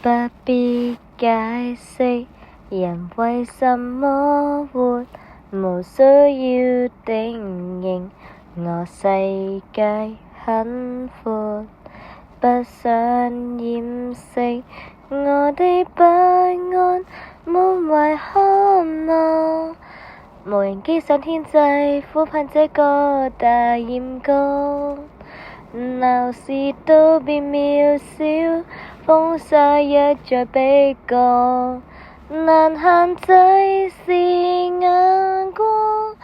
不必解釋人為什麼活，無需要定型，我世界很闊，不想掩飾我的不安，滿懷渴望，無人機上天際，俯盼這個大艷光，鬧市都變渺小，風沙一再逼降，難限制是眼光，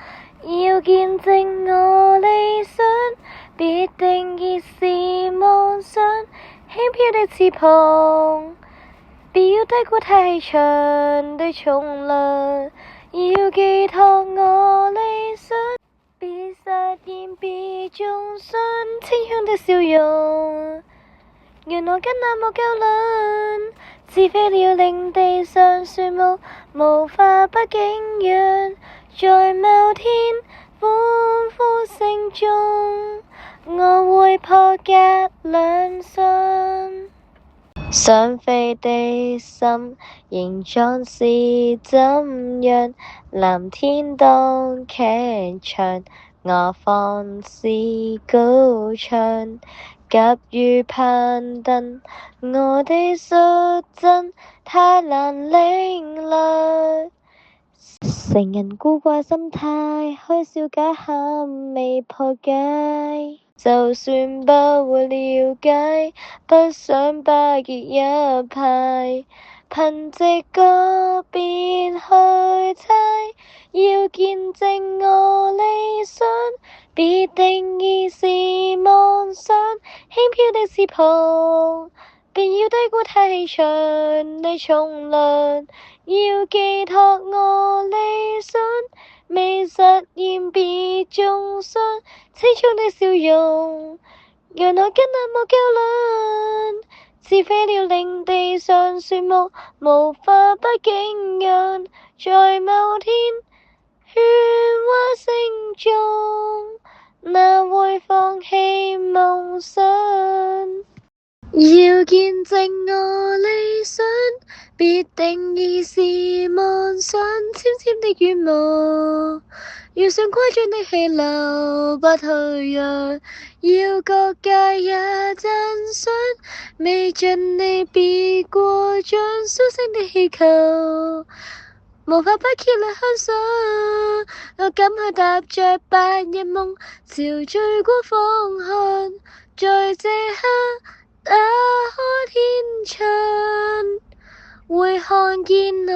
要見證我理想，別定義是妄想，輕飄的翅膀，別要低估太長的重量，要寄託我理想，別實驗別中傷，清香的笑容，讓我跟那木較量，似飛鳥令地上樹木無法不景仰，在某天歡呼聲中，我會破格兩相。想飛的心形狀是怎樣？藍天當劇場，我放肆高唱，急於攀登，我的率真太難領略。成人古怪心態，開笑假喊未破解，就算不會了解，不想巴結一派，憑直覺別去猜，要見證我理想，別定義是妄想，輕飄的翅膀，別要低估太長的重量，要寄託我理想，未實驗別中傷，青蔥的笑容，讓我跟那木較量，似飛鳥令地上樹木無法不景仰，在某天喧嘩聲中，哪會放棄夢想？要見證我理想，別定義是妄想，纖纖的羽毛，遇上誇張的氣流不退讓，要各界也讚賞，未盡力別過獎，蘇醒的氣球，無法不竭力向上，我敢去踏着白日夢，朝最高方向，在這刻打開天窗，會看見我